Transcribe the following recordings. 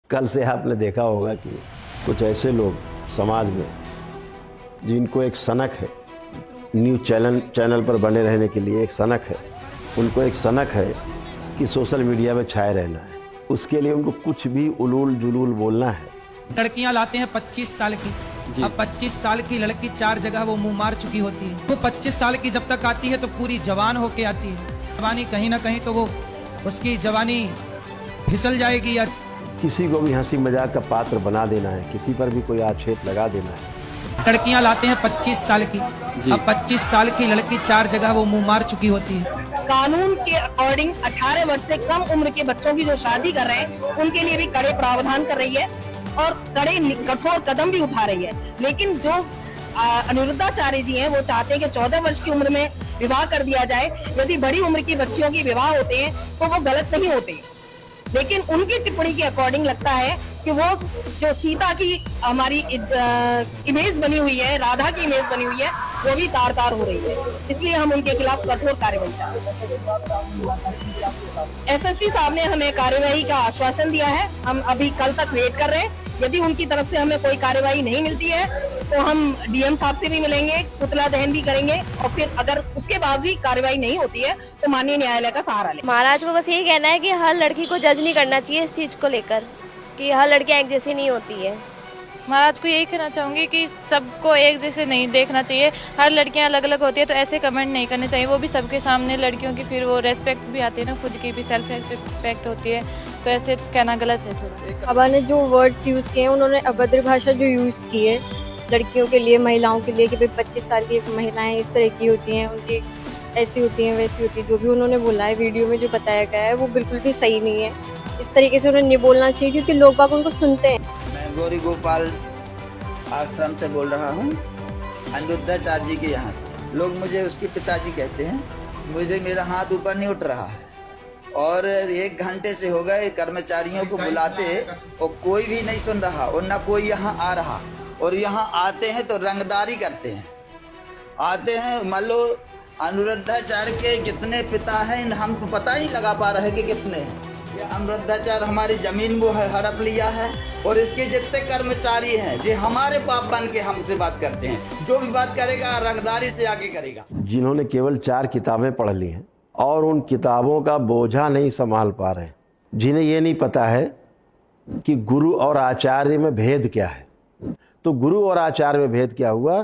कल से आपने देखा होगा कि कुछ ऐसे लोग समाज में जिनको एक सनक है, न्यूज़ चैनल पर बने रहने के लिए एक सनक है, उनको एक सनक है कि सोशल मीडिया में छाए रहना है। उसके लिए उनको कुछ भी उलूल जुलूल बोलना है। लड़कियां लाते हैं 25 साल की। अब 25 साल की लड़की 4 जगह वो मुंह मार चुकी होती है। वो 25 साल की जब तक आती है तो पूरी जवान होके आती है। जवानी कहीं ना कहीं तो वो उसकी जवानी फिसल जाएगी या किसी को भी हंसी मजाक का पात्र बना देना है, किसी पर भी कोई आक्षेप लगा देना है। लड़कियां लाते हैं 25 साल की। अब 25 साल की लड़की 4 जगह वो मुंह मार चुकी होती है। कानून के अकॉर्डिंग 18 वर्ष से कम उम्र के बच्चों की जो शादी कर रहे हैं उनके लिए भी कड़े प्रावधान कर रही है और कड़े कठोर कदम भी उठा रही है। लेकिन जो अनिरुद्धाचार्य जी हैं वो चाहते हैं कि 14 वर्ष की उम्र में विवाह कर दिया जाए। यदि बड़ी उम्र की बच्चियों की विवाह होते हैं तो वो गलत नहीं होते, लेकिन उनकी टिप्पणी के अकॉर्डिंग लगता है कि वो जो सीता की हमारी इमेज बनी हुई है, राधा की इमेज बनी हुई है, वो भी तार तार हो रही है। इसलिए हम उनके खिलाफ कठोर कार्रवाई चाहते हैं। एसएसपी साहब ने हमें कार्यवाही का आश्वासन दिया है। हम अभी कल तक वेट कर रहे हैं। यदि उनकी तरफ से हमें कोई कार्यवाही नहीं मिलती है तो हम डीएम साहब से भी मिलेंगे, पुतला दहन भी करेंगे और फिर अगर उसके बाद भी कार्रवाई नहीं होती है तो माननीय न्यायालय का सहारा लेंगे। महाराज को बस यही कहना है कि हर लड़की को जज नहीं करना चाहिए इस चीज को लेकर कि हर लड़कियां एक जैसी नहीं होती है। महाराज को यही कहना चाहूंगी कि सबको एक जैसे नहीं देखना चाहिए। हर लड़कियां अलग अलग होती है तो ऐसे कमेंट नहीं करने चाहिए। वो भी सबके सामने लड़कियों की फिर वो रेस्पेक्ट भी आती है ना, खुद की भी सेल्फ रेस्पेक्ट होती है, तो ऐसे कहना गलत है थोड़ा। बाबा ने जो वर्ड्स यूज़ किए हैं, उन्होंने अभद्र भाषा जो यूज़ की है लड़कियों के लिए, महिलाओं के लिए कि भाई 25 साल की महिलाएं इस तरह की होती हैं, उनकी ऐसी होती हैं वैसी होती है। जो भी उन्होंने बोला है वीडियो में जो बताया गया है वो बिल्कुल भी सही नहीं है। इस तरीके से उन्हें नहीं बोलना चाहिए क्योंकि लोग बाग उनको सुनते हैं। मैं गौरी गोपाल आश्रम से बोल रहा हूँ, अनिरुद्धाचार्य जी के यहाँ से। लोग मुझे उसके पिताजी कहते हैं। मुझे मेरा हाथ ऊपर नहीं उठ रहा है और 1 घंटे से हो गए कर्मचारियों को बुलाते और कोई भी नहीं सुन रहा और न कोई यहाँ आ रहा। और यहाँ आते हैं तो रंगदारी करते हैं। आते हैं, मान लो अनिरुद्धाचार्य के कितने पिता हैं हम तो पता ही लगा पा रहे कि कितने हैं। ये अनिरुद्धाचार्य हमारी जमीन वो है हड़प लिया है और इसके जितने कर्मचारी हैं ये हमारे बाप बन के हमसे बात करते हैं। जो भी बात करेगा रंगदारी से आगे करेगा। जिन्होंने केवल 4 किताबें पढ़ ली हैं और उन किताबों का बोझा नहीं संभाल पा रहे, जिन्हें ये नहीं पता है कि गुरु और आचार्य में भेद क्या है। तो गुरु और आचार्य में भेद क्या हुआ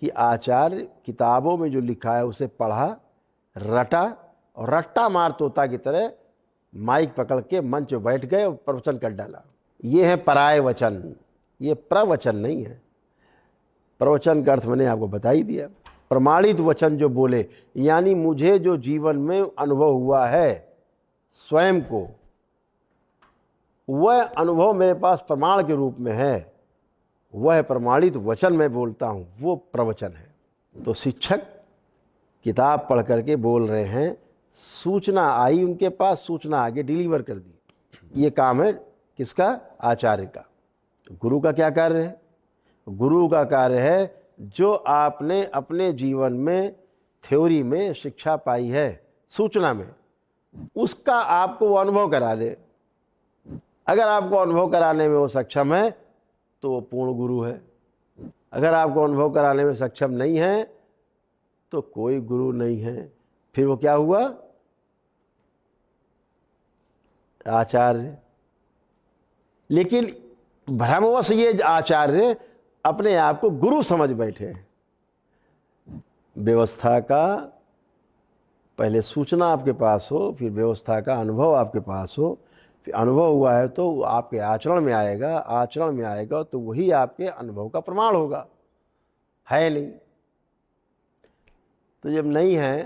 कि आचार्य किताबों में जो लिखा है उसे पढ़ा, रटा और रट्टा मार तोता की तरह माइक पकड़ के मंच पे बैठ गए और प्रवचन कर डाला। ये है पराय वचन, ये प्रवचन नहीं है। प्रवचन का अर्थ मैंने आपको बता ही दिया। प्रमाणित वचन जो बोले, यानी मुझे जो जीवन में अनुभव हुआ है स्वयं को, वह अनुभव मेरे पास प्रमाण के रूप में है, वह प्रमाणित वचन मैं बोलता हूँ, वो प्रवचन है। तो शिक्षक किताब पढ़ करके बोल रहे हैं, सूचना आई उनके पास, सूचना आगे डिलीवर कर दी। ये काम है किसका? आचार्य का। गुरु का क्या कार्य है? गुरु का कार्य है जो आपने अपने जीवन में थ्योरी में शिक्षा पाई है, सूचना में, उसका आपको वो अनुभव करा दे। अगर आपको अनुभव कराने में वो सक्षम है तो वो पूर्ण गुरु है। अगर आपको अनुभव कराने में सक्षम नहीं है तो कोई गुरु नहीं है। फिर वो क्या हुआ? आचार्य। लेकिन भ्रमवश ये आचार्य अपने आप को गुरु समझ बैठे हैं। व्यवस्था का पहले सूचना आपके पास हो, फिर व्यवस्था का अनुभव आपके पास हो, फिर अनुभव हुआ है तो आपके आचरण में आएगा, आचरण में आएगा तो वही आपके अनुभव का प्रमाण होगा। है नहीं तो जब नहीं है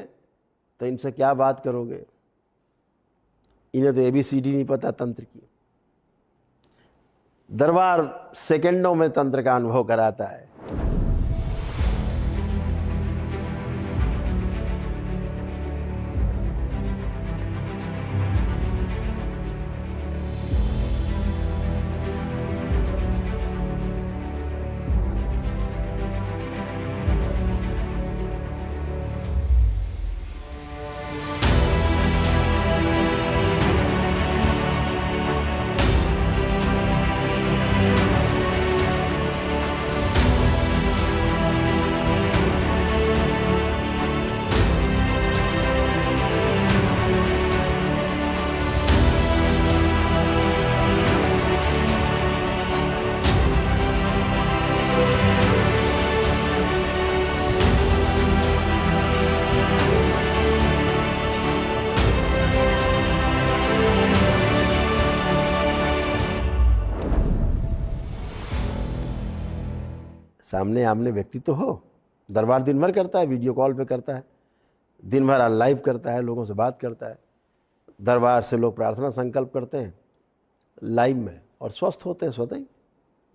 तो इनसे क्या बात करोगे? इन्हें तो ABCD नहीं पता तंत्र की। दरबार सेकंडों में तंत्र का अनुभव कराता है। सामने आमने व्यक्ति तो हो। दरबार दिन भर करता है, वीडियो कॉल पे करता है, दिन भर लाइव करता है, लोगों से बात करता है। दरबार से लोग प्रार्थना संकल्प करते हैं लाइव में और स्वस्थ होते हैं स्वतः ही।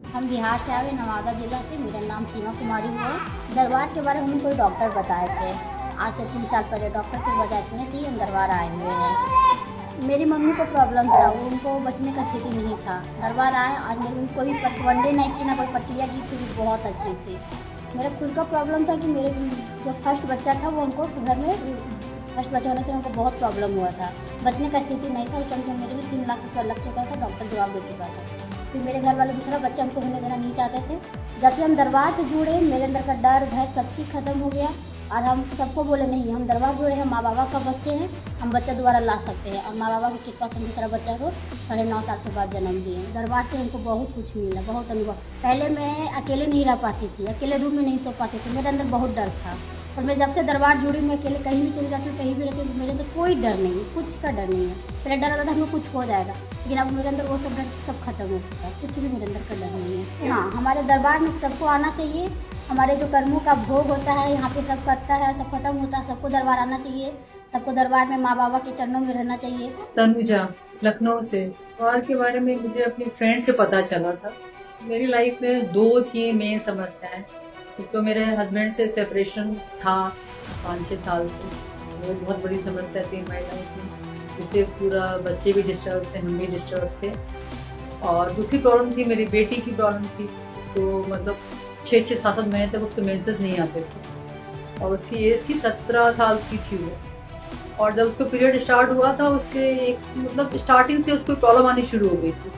हम बिहार से आए, नवादा जिला से। मेरा नाम सीमा कुमारी हुआ। दरबार के बारे में हमें कोई डॉक्टर बताए थे, आज से 3 साल पहले डॉक्टर के बताने से ही हम दरबार आए हुए हैं। मेरी मम्मी को प्रॉब्लम था, उनको बचने का स्थिति नहीं था। दरबार आए, आज मेरे को कोई वनडे नहीं की, ना कोई प्रक्रिया की, फिर बहुत अच्छी थी। मेरा खुद का प्रॉब्लम था कि मेरे जो फर्स्ट बच्चा था वो हमको घर में फर्स्ट बच्चा होने से हमको बहुत प्रॉब्लम हुआ था, बचने का स्थिति नहीं था। उस टाइम पे मेरे भी 3 लाख रुपया लग चुका था, डॉक्टर जवाब दे चुका था। फिर मेरे घर वाले दूसरा बच्चा हमको होने देना नहीं चाहते थे। जब से हम दरबार से जुड़े, मेरे अंदर का डर भय सब चीज़ खत्म हो गया और हम सबको बोले नहीं, हम दरबार जुड़े हैं, माँ बाबा का बच्चे हैं, हम बच्चा दोबारा ला सकते हैं। और माँ बाबा की कृपा से दूसरा बच्चा को 9.5 साल के बाद जन्म दिए। दरबार से हमको बहुत कुछ मिला, बहुत अनुभव। पहले मैं अकेले नहीं रह पाती थी, अकेले रूम में नहीं सो पाती थी, मेरे अंदर बहुत डर था। और मैं जब से दरबार जुड़ी, मैं अकेले कहीं भी चली जाती हूँ, कहीं भी रहती हूँ, मेरे अंदर कोई डर नहीं है, कुछ का डर नहीं है। पहले डर होता था हमें कुछ हो जाएगा, लेकिन अब मेरे अंदर वो सब डर सब खत्म हो चुका है, कुछ भी मेरे अंदर का डर नहीं है। हाँ, हमारे दरबार में सबको आना चाहिए। हमारे जो कर्मों का भोग होता है यहाँ पे सब करता है, सब खत्म होता है, सबको दरबार आना चाहिए। सबको दरबार में माँ बाबा के चरणों में रहना चाहिए। तनुजा, लखनऊ से। दरबार के बारे में मुझे अपनी फ्रेंड से पता चला था। मेरी लाइफ में 2 थी मेन समस्याएं। एक तो मेरे हस्बैंड से सेपरेशन था 5-6 साल से, वो बहुत बड़ी समस्या थी हमारी लाइफ में। इससे पूरा बच्चे भी डिस्टर्ब थे, हम भी डिस्टर्ब थे। और दूसरी प्रॉब्लम थी, मेरी बेटी की प्रॉब्लम थी। उसको मतलब 6-6, 7-7 महीने तक उसके मेंसेस नहीं आते थे और उसकी एज थी 17 साल की थी वो। और जब उसको पीरियड स्टार्ट हुआ था, उसके एक मतलब स्टार्टिंग से उसको प्रॉब्लम आनी शुरू हो गई थी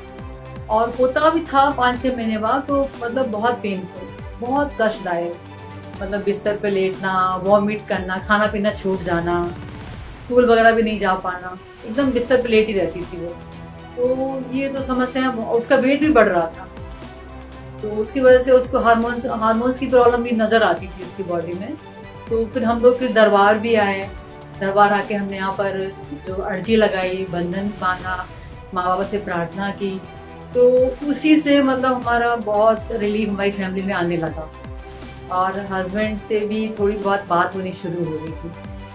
और होता भी था 5-6 महीने बाद, तो मतलब बहुत पेनफुल, बहुत कष्टदायक। मतलब बिस्तर पे लेटना, वॉमिट करना, खाना पीना छूट जाना, स्कूल वगैरह भी नहीं जा पाना, एकदम बिस्तर पे लेटी रहती थी वो। तो ये तो समस्या, उसका वेट भी बढ़ रहा था, तो उसकी वजह से उसको हार्मोन्स की प्रॉब्लम भी नज़र आती थी उसकी बॉडी में। तो फिर हम लोग दरबार भी आए। दरबार आके हमने यहाँ पर जो अर्जी लगाई, बंधन बांधा, माँ बाबा से प्रार्थना की, तो उसी से मतलब हमारा बहुत रिलीफ हमारी फैमिली में आने लगा। और हस्बैंड से भी थोड़ी बहुत बात होनी शुरू हो गई थी,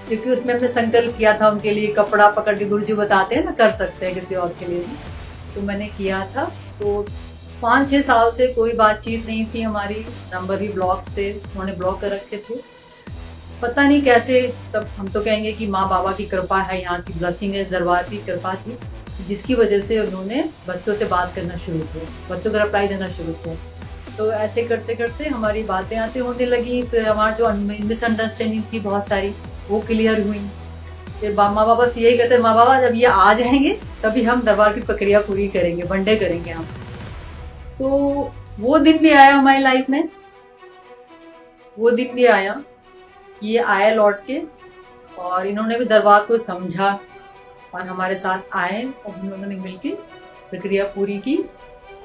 क्योंकि उसमें हमने संकल्प किया था उनके लिए, कपड़ा पकड़ के गुरुजी बताते हैं ना, कर सकते हैं किसी और के लिए भी, तो मैंने किया था। तो 5-6 साल से कोई बातचीत नहीं थी हमारी, नंबर भी ब्लॉक थे, उन्होंने ब्लॉक कर रखे थे। पता नहीं कैसे, सब हम तो कहेंगे कि माँ बाबा की कृपा है, यहाँ की ब्लेसिंग है, दरबार की कृपा थी, जिसकी वजह से उन्होंने बच्चों से बात करना शुरू किया, बच्चों को रिप्लाई देना शुरू किया। तो ऐसे करते करते हमारी बातें आती होने लगी। फिर हमारी जो मिसअंडरस्टैंडिंग थी बहुत सारी, वो क्लियर हुई। फिर माँ बाबा बस यही कहते, माँ बाबा जब ये आ जाएंगे तभी हम दरबार की प्रक्रिया पूरी करेंगे, वनडे करेंगे हम। तो वो दिन भी आया हमारी लाइफ में, वो दिन भी आया, ये आया लौट के, और इन्होंने भी दरबार को समझा और हमारे साथ आए और हम लोगों ने मिलकर प्रक्रिया पूरी की।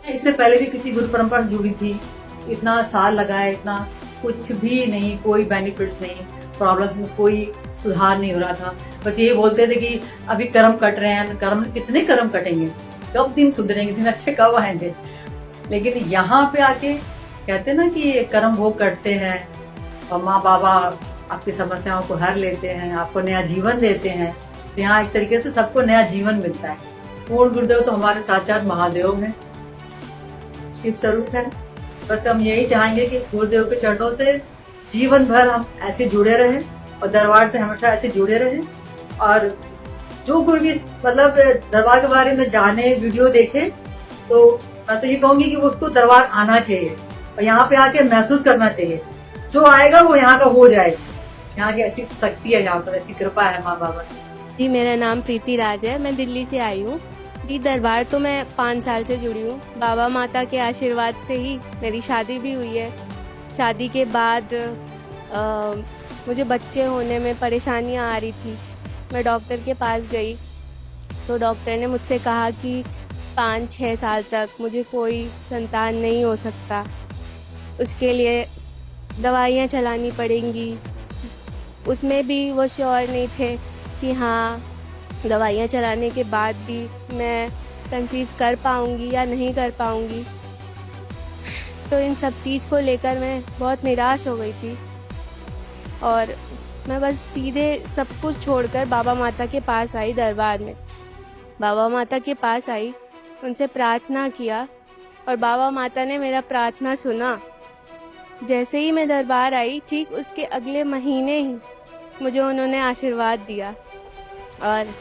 इससे पहले भी किसी गुरु परंपरा से जुड़ी थी, इतना साल लगाया, इतना कुछ भी नहीं, कोई बेनिफिट्स नहीं, प्रॉब्लम्स में कोई सुधार नहीं हो रहा था। बस ये बोलते थे कि अभी कर्म कट रहे हैं, कर्म कितने कर्म कटेंगे, कब दिन सुधरेंगे, दिन अच्छे कब आएंगे। लेकिन यहाँ पे आके कहते ना कि कर्म भोग करते हैं और माँ बाबा आपकी समस्याओं को हर लेते हैं, आपको नया जीवन देते हैं। तो यहाँ एक तरीके से सबको नया जीवन मिलता है। पूर्ण गुरुदेव तो हमारे साक्षात महादेव हैं, शिव स्वरूप है। बस हम यही चाहेंगे कि गुरुदेव के चरणों से जीवन भर हम ऐसे जुड़े रहें और दरबार से हमेशा ऐसे जुड़े रहें। और जो कोई भी मतलब दरबार के बारे में जाने, वीडियो देखे, तो मैं तो ये कहूंगी कि उसको दरबार आना चाहिए और यहाँ पे आके महसूस करना चाहिए, जो आएगा वो यहाँ का हो जाएगा। यहाँ की ऐसी शक्ति है, यहाँ पर ऐसी कृपा है माँ बाबा की। जी, मेरा नाम प्रीति राज है, मैं दिल्ली से आई हूँ। जी, दरबार तो मैं 5 साल से जुड़ी हूँ। बाबा माता के आशीर्वाद से ही मेरी शादी भी हुई है। शादी के बाद मुझे बच्चे होने में परेशानियाँ आ रही थी। मैं डॉक्टर के पास गई तो डॉक्टर ने मुझसे कहा कि 5-6 साल तक मुझे कोई संतान नहीं हो सकता, उसके लिए दवाइयाँ चलानी पड़ेंगी। उसमें भी वो श्योर नहीं थे कि हाँ, दवाइयाँ चलाने के बाद भी मैं कंसीव कर पाऊँगी या नहीं कर पाऊँगी। तो इन सब चीज़ को लेकर मैं बहुत निराश हो गई थी और मैं बस सीधे सब कुछ छोड़कर बाबा माता के पास आई दरबार में। बाबा माता के पास आई, उनसे प्रार्थना किया और बाबा माता ने मेरा प्रार्थना सुना। जैसे ही मैं दरबार आई, ठीक उसके अगले महीने ही मुझे उन्होंने आशीर्वाद दिया और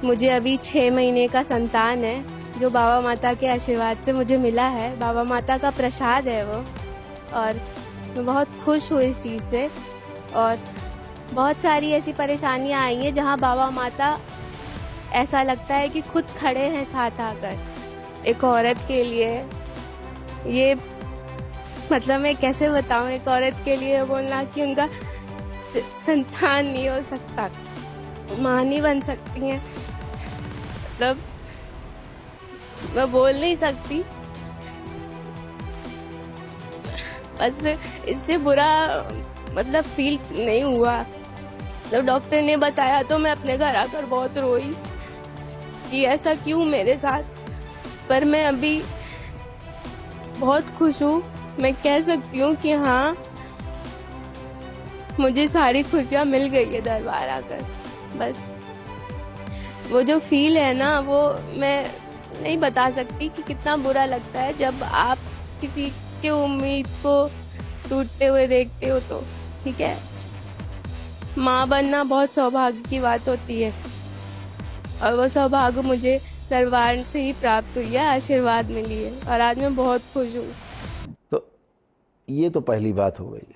मुझे अभी 6 महीने का संतान है जो बाबा माता के आशीर्वाद से मुझे मिला है। बाबा माता का प्रसाद है वो और मैं बहुत खुश हूँ इस चीज़ से। और बहुत सारी ऐसी परेशानियाँ आई हैं जहाँ बाबा माता ऐसा लगता है कि खुद खड़े हैं साथ आकर। एक औरत के लिए ये मतलब मैं कैसे बताऊँ, एक औरत के लिए बोलना कि उनका संतान नहीं हो सकता, माँ नहीं बन सकती हैं, मतलब मैं बोल नहीं सकती। बस इससे बुरा मतलब फील नहीं हुआ। जब डॉक्टर ने बताया तो मैं अपने घर आकर बहुत रोई कि ऐसा क्यों मेरे साथ। पर मैं अभी बहुत खुश हूँ। मैं कह सकती हूँ कि हाँ, मुझे सारी खुशियाँ मिल गई है दरबार आकर। बस वो जो फील है ना, वो मैं नहीं बता सकती कि कितना बुरा लगता है जब आप किसी के उम्मीद को टूटते हुए देखते हो। तो ठीक है, माँ बनना बहुत सौभाग्य की बात होती है और वो सौभाग्य मुझे दरबार से ही प्राप्त हुई है, आशीर्वाद मिली है और आज मैं बहुत खुश हूँ। तो ये तो पहली बात हो गई।